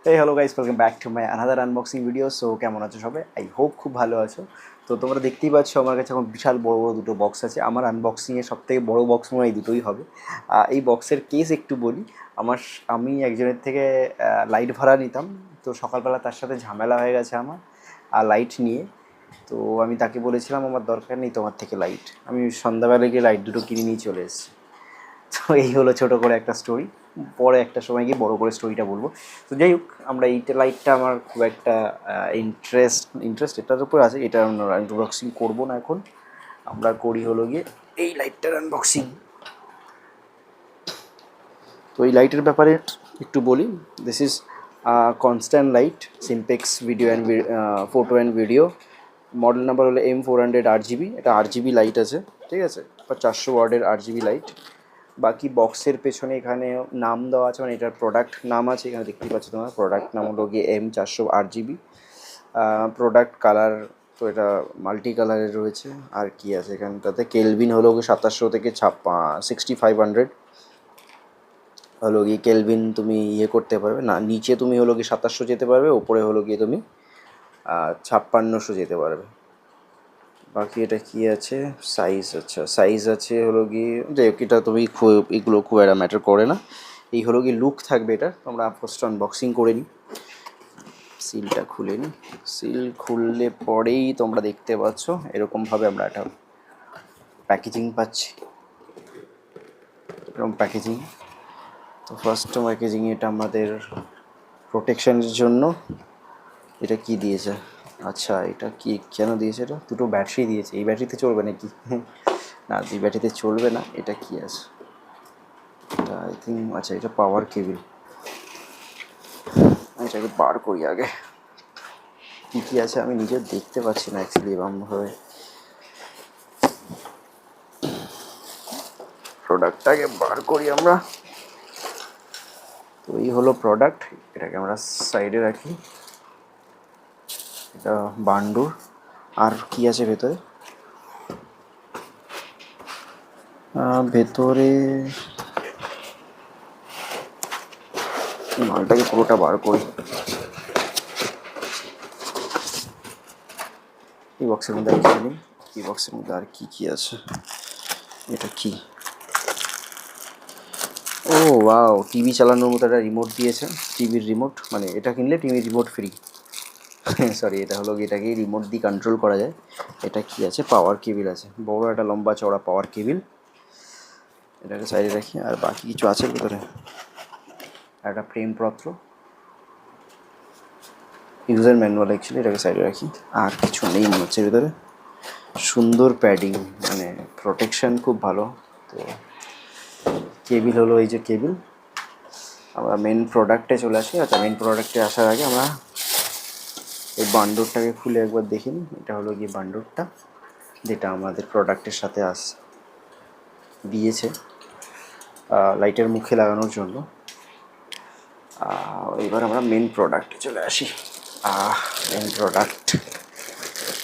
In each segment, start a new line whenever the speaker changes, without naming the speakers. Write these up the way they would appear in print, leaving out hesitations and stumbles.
Hello guys, welcome back to my another unboxing video. So কেমন আছো সবাই? I hope খুব ভালো আছো। তো তোমরা দেখতেই পাচ্ছ আমার কাছে এখন বিশাল বড় বড় দুটো বক্স আছে। আমার আনবক্সিংয়ের সবথেকে বড় বক্স মনে হয় এই দুটোই হবে। এই বক্সের কেস একটু বলি। আমি একজনের থেকে লাইট ভাড়া নিতাম। তো সকালবেলা তার সাথে ঝামেলা হয়ে গেছে আমার আর লাইট নিয়ে। তো আমি তাকে বলেছিলাম আমার দরকার নেই তোমার থেকে লাইট। আমি সন্ধ্যাবেলা গিয়ে লাইট দুটো কিনে নিয়ে চলে এসেছি। তো এই হলো ছোটো করে একটা স্টোরি। পরে একটা সময় গিয়ে বড় করে স্টোরিটা বলবো। তো যাই হোক, আমরা এইটা লাইটটা আমার খুব একটা ইন্টারেস্ট এটার উপর আছে। এটা আমরা আনবক্সিং করবো না এখন। আমরা করি হলো গিয়ে এই লাইটটার আনবক্সিং। তো এই লাইটের ব্যাপারে একটু বলি। This is constant light Simpex video and photo and video. Model number হলো M400 RGB। এটা RGB লাইট আছে, ঠিক আছে, বা 400 ওয়ার্ডের RGB লাইট। বাকি বক্সের পেছনে এখানে নাম দেওয়া আছে, মানে এটার প্রোডাক্ট নাম আছে। এখানে দেখতেই পাচ্ছ তোমার প্রোডাক্ট নাম হলো গিয়ে M400 RGB। প্রোডাক্ট কালার তো এটা মাল্টি কালারের রয়েছে। আর কি আছে এখানটাতে, কেলভিন হলো গিয়ে 2700 থেকে 6500 হলো গিয়ে কেলভিন। তুমি করতে পারবে না, নিচে তুমি হলো গিয়ে 2700 যেতে পারবে, ওপরে হলো গিয়ে তুমি 5600 যেতে পারবে। বাকি এটা কি আছে, সাইজ, আচ্ছা সাইজ আছে হলো গিয়ে, যাই হোক এটা তুমি এগুলো খুব একটা ম্যাটার করে না। এই হলো গিয়ে লুক থাকবে এটা। আমরা ফার্স্ট আনবক্সিং করে নিই, সিলটা খুলে নিই। সিল খুললে পরেই তোমরা দেখতে পাচ্ছ এরকমভাবে আমরা একটা প্যাকেজিং পাচ্ছি। এরকম প্যাকেজিং। তো ফার্স্ট প্যাকেজিং এটা আমাদের প্রোটেকশনের জন্য। এটা কি দিয়েছে, আচ্ছা এটা কি কেন দিয়েছে, এটা দুটো ব্যাটারি দিয়েছে। এই ব্যাটারিতে চলবে নাকি? না, এই ব্যাটারিতে চলবে না। এটা কি আছে, এটা আই থিঙ্ক, আচ্ছা এটা পাওয়ার কেবিল। এটাকে বার করি আগে। কী কী আছে আমি নিজে দেখতে পাচ্ছি না অ্যাকচুয়ালি এরকমভাবে। প্রোডাক্টটাকে বার করি আমরা। তো এই হলো প্রোডাক্ট। এটাকে আমরা সাইডে রাখি। এটা বান্ডুর। আর কি আছে ভেতরে, ভেতরে মালটাকে পুরোটা বার করি। এই বক্সের মধ্যে আর কিছু নেই। এই বক্সের মধ্যে আর কি কি আছে, এটা কি, ও ওয়াও, টিভি চালানোর মতো একটা রিমোট দিয়েছে। টিভির রিমোট, মানে এটা কিনলে টিভির রিমোট ফ্রি। সরি, এটা হলো এটাকে রিমোট দিয়ে কন্ট্রোল করা যায়। এটা কি আছে, পাওয়ার কেবিল আছে, বড় একটা লম্বা চওড়া পাওয়ার কেবিল। এটাকে সাইডে রাখি। আর বাকি কিছু আছে ভিতরে, একটা প্রেমপত্র, ইউজার ম্যানুয়াল অ্যাকচুয়ালি। এটাকে সাইডে রাখি। আর কিছু নেই মনে হচ্ছে ভিতরে। সুন্দর প্যাডিং, মানে প্রোটেকশান খুব ভালো। তো কেবিল হলো এই যে কেবিল। আমরা মেন প্রোডাক্টে চলে আসি। আচ্ছা, মেন প্রোডাক্টে আসার আগে আমরা এই বান্ডুরটাকে খুলে একবার দেখে নিই। এটা হলো গিয়ে বান্ডুরটা, যেটা আমাদের প্রোডাক্টের সাথে দিয়েছে লাইটের মুখে লাগানোর জন্য। এবার আমরা মেন প্রোডাক্টে চলে আসি। মেন প্রোডাক্ট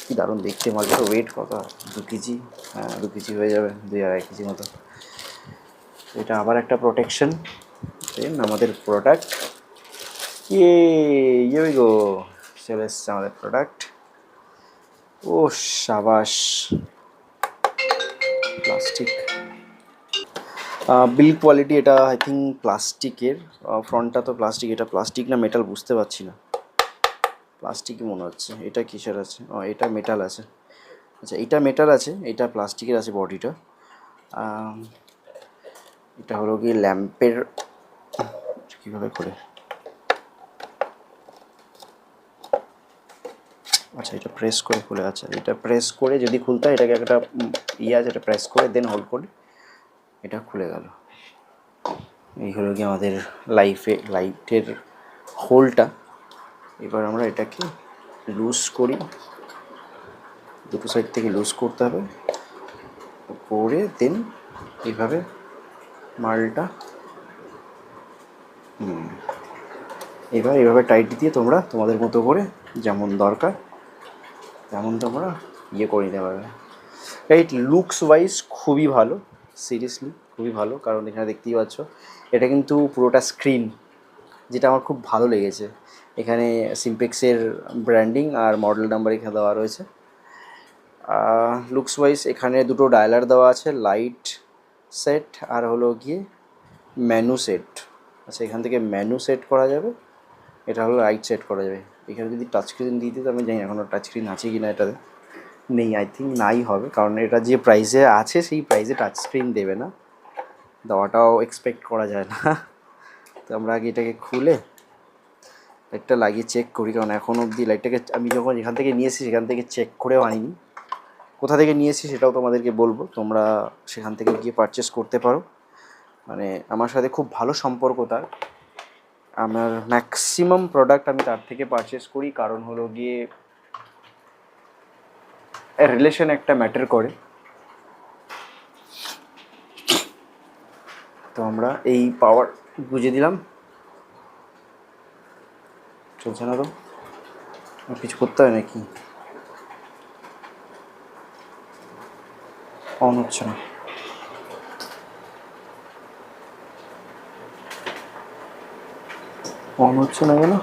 কি দারুণ দেখতে। মালটা ওয়েট কত, 2 কেজি। হ্যাঁ, 2 কেজি হয়ে যাবে, 2-2.5 কেজি মতো। এটা আবার একটা প্রোটেকশন। দেন আমাদের প্রোডাক্ট, ইয়ে গো, চলে এসছে আমাদের প্রোডাক্ট। ও সাবাস, প্লাস্টিক বিল কোয়ালিটি। এটা আই থিঙ্ক প্লাস্টিকের। ফ্রন্টটা তো প্লাস্টিক। এটা প্লাস্টিক না মেটাল বুঝতে পারছি না। প্লাস্টিকই মনে হচ্ছে। এটা কিসের আছে, এটা মেটাল আছে। আচ্ছা, এটা মেটাল আছে, এটা প্লাস্টিকের আছে বডিটা। এটা হলো কি ল্যাম্পের, কীভাবে করে, আচ্ছা এটা প্রেস করে খুলে। আচ্ছা, এটা প্রেস করে যদি খুলতে হয়, এটাকে একটা আছে, এটা প্রেস করে দেন হোল্ড করে এটা খুলে গেল। এই হলো কি আমাদের লাইটের হোলটা। এবার আমরা এটাকে লুজ করি, দুটো সাইড থেকে লুজ করতে হবে করে দেন এইভাবে মালটা এইভাবে টাইট দিয়ে তোমরা তোমাদের মতো করে যেমন দরকার তেমন তোমরা করে নিতে পারবে। রাইট, লুকস ওয়াইজ খুবই ভালো, সিরিয়াসলি খুবই ভালো। কারণ এখানে দেখতেই পাচ্ছ এটা কিন্তু পুরোটা স্ক্রিন, যেটা আমার খুব ভালো লেগেছে। এখানে সিম্পেক্সের ব্র্যান্ডিং আর মডেল নাম্বার এখানে দেওয়া রয়েছে। লুকস ওয়াইজ এখানে দুটো ডায়ালার দেওয়া আছে, লাইট সেট আর হলো গিয়ে মেনু সেট। আচ্ছা, এখান থেকে মেনু সেট করা যাবে, এটা হলো লাইট সেট করা যাবে। এখানে যদি টাচ স্ক্রিন দিয়ে দিতে, আমি জানি এখনও টাচ স্ক্রিন আছে কি না, এটাতে নেই, আই থিঙ্ক নাই হবে, কারণ এটা যে প্রাইসে আছে সেই প্রাইসে টাচ স্ক্রিন দেবে না, দেওয়াটাও এক্সপেক্ট করা যায় না। তো আমরা আগে এটাকে খুলে লাইটটা লাগিয়ে চেক করি, কারণ এখন অবধি লাইটটাকে আমি যখন এখান থেকে নিয়েছি সেখান থেকে চেক করেও আনিনি। কোথা থেকে নিয়েছি সেটাও তোমাদেরকে বলবো, তোমরা সেখান থেকে গিয়ে পারচেস করতে পারো। মানে আমার সাথে খুব ভালো সম্পর্ক তার, আমার ম্যাক্সিমাম প্রোডাক্ট আমি তার থেকে পারচেস করি, কারণ হলো গিয়ে রিলেশন একটা ম্যাটার করে। তো আমরা এই পাওয়ার বুঝে দিলাম, চলছে না তো, কিছু করতে হয় নাকি, অন হচ্ছে না, অন হচ্ছে না কেন?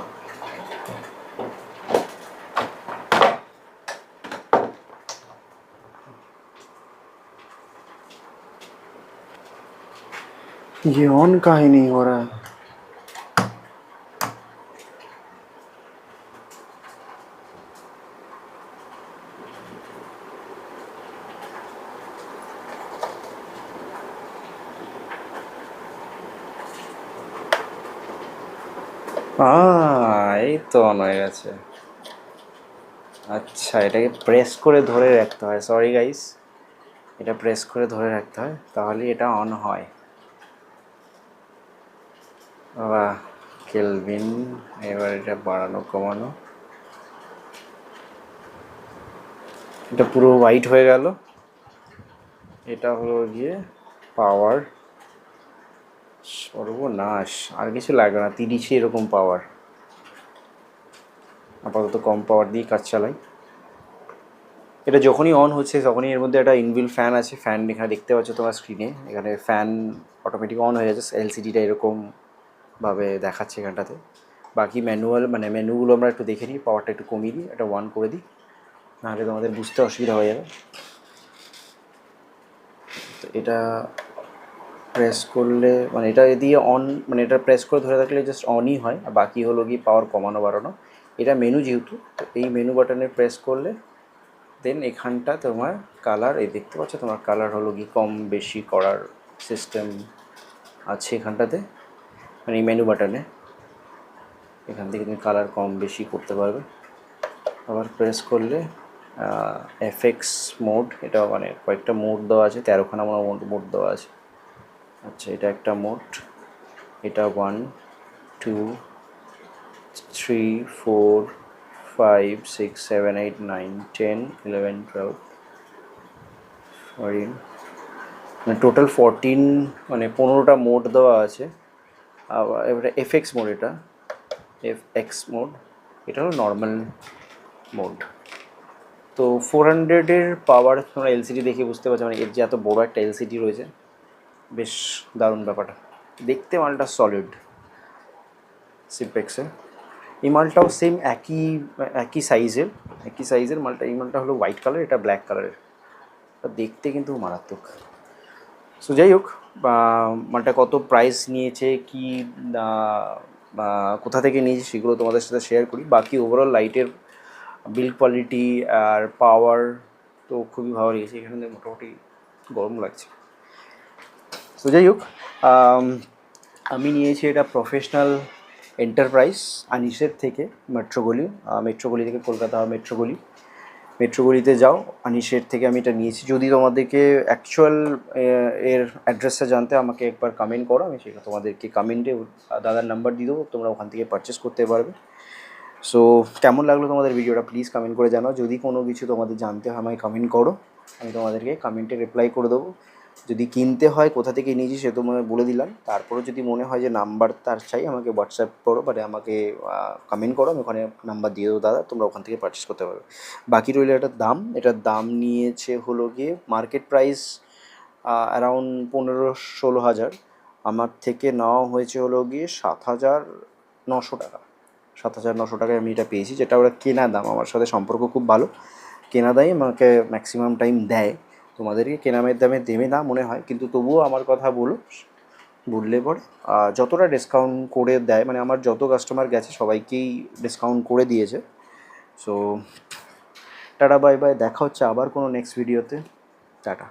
ये ऑन काहे नहीं हो रहा है? এই তো অন হয়ে গেছে। আচ্ছা, এটাকে প্রেস করে ধরে রাখতে হয়, সরি গাইস, এটা প্রেস করে ধরে রাখতে হয়, তাহলে এটা অন হয়। বাহ, কেলভিন, এবার এটা বাড়ানো কমানো, এটা পুরো হোয়াইট হয়ে গেল। এটা হলো গিয়ে পাওয়ার, সর্বনাশ, আর কিছু লাগবে না, 30 এরকম পাওয়ার, আপাতত কম পাওয়ার দিয়ে কাজ চালাই। এটা যখনই অন হচ্ছে তখনই এর মধ্যে একটা ইনবিল্ট ফ্যান আছে, ফ্যান এখানে দেখতে পাচ্ছ তোমার স্ক্রিনে, এখানে ফ্যান অটোমেটিক অন হয়ে যাচ্ছে, এলসিডিটা এরকমভাবে দেখাচ্ছে এখানটাতে। বাকি ম্যানুয়াল মানে মেনুগুলো আমরা একটু দেখে নিই, পাওয়ারটা একটু কমিয়ে দিই, এটা 1 করে দিই, নাহলে তোমাদের বুঝতে অসুবিধা হয়ে যাবে। তো এটা প্রেস করলে মানে এটা দিয়ে অন, মানে এটা প্রেস করে ধরে রাখলে জাস্ট অনই হয়, আর বাকি হলো গিয়ে পাওয়ার কমানো বাড়ানো। এটা মেনু যেহেতু, তো এই মেনু বাটনে প্রেস করলে দেন এখানটা তোমার কালার, এই দেখতে পাচ্ছ তোমার কালার হলো গিয়ে কম বেশি করার সিস্টেম আছে এখানটাতে, মানে এই মেনু বাটনে এখান থেকে তুমি কালার কম বেশি করতে পারবে। আবার প্রেস করলে এফএক্স মোড, এটা মানে কয়েকটা মোড দেওয়া আছে, 13খানা মোড দেওয়া আছে। আচ্ছা, এটা একটা মোড, এটা 1 2 3 4 5 6 7 8 9 10 11 12 14, মানে টোটাল 14, মানে 15টা মোড দেওয়া আছে। আবার এবারে এফএক্স মোড, এটা এফএক্স মোড, এটা হলো নর্মাল মোড। তো 400-এর পাওয়ার তোমরা এলসিডি দেখে বুঝতে পারছো, মানে এর যে এত বড় একটা এলসিডি রয়েছে, বেশ দারুণ ব্যাপারটা, দেখতে মালটা সলিড সিম্পেক্সের। এই মালটাও সেম একই সাইজের মালটা, এই মালটা হলো হোয়াইট কালার, এটা ব্ল্যাক কালারের, দেখতে কিন্তু মারাত্মক। সো যাই হোক, মালটা কত প্রাইস নিয়েছে, কি কোথা থেকে নিয়েছি সেগুলো তোমাদের সাথে শেয়ার করি। বাকি ওভারঅল লাইটের বিল্ড কোয়ালিটি আর পাওয়ার তো খুবই ভালো লেগেছে, এখানে মোটামুটি গরম লাগছে। সো যাই হোক, আমি নিয়েছি এটা প্রফেশনাল এন্টারপ্রাইজ আনিসের থেকে, মেট্রোগলি থেকে, কলকাতা মেট্রোগলিতে যাও, আনিসের থেকে আমি এটা নিয়েছি। যদি তোমাদেরকে অ্যাকচুয়াল এর অ্যাড্রেসটা জানতে আমাকে একবার কমেন্ট করো, আমি সেটা তোমাদেরকে কমেন্টে দাদার নাম্বার দিয়ে দেবো, তোমরা ওখান থেকে পারচেস করতে পারবে। সো কেমন লাগলো তোমাদের ভিডিওটা প্লিজ কমেন্ট করে জানাও। যদি কোনো কিছু তোমাদের জানতে হয় আমাকে কমেন্ট করো, আমি তোমাদেরকে কমেন্টে রিপ্লাই করে দেবো। যদি কিনতে হয় কোথা থেকে নিয়েছি সে তোমায় বলে দিলাম। তারপরেও যদি মনে হয় যে নাম্বার তার চাই, আমাকে হোয়াটসঅ্যাপ করো, মানে আমাকে কমেন্ট করো, আমি ওখানে নাম্বার দিয়ে দেবো দাদা, তোমরা ওখান থেকে পারচেস করতে পারবে। বাকি রইল এটার দাম নিয়েছে হলো গিয়ে মার্কেট প্রাইস অ্যারাউন্ড 15-16 হাজার, আমার থেকে নেওয়া হয়েছে হলো গিয়ে 7,000 টাকা, 7,900 টাকায় আমি এটা পেয়েছি, যেটা ওরা কেনা দাম। আমার সাথে সম্পর্ক খুব ভালো, কেনা দামই আমাকে ম্যাক্সিমাম টাইম দেয়। তোমাদেরকে কেনামের দামে দেবে না মনে হয়, কিন্তু তবুও আমার কথা বললে পরে যতটা ডিসকাউন্ট করে দেয়, মানে আমার যত কাস্টমার গেছে সবাইকেই ডিসকাউন্ট করে দিয়েছে। সো টাটা বাই বাই, দেখা হচ্ছে আবার কোনো নেক্সট ভিডিওতে। টাটা।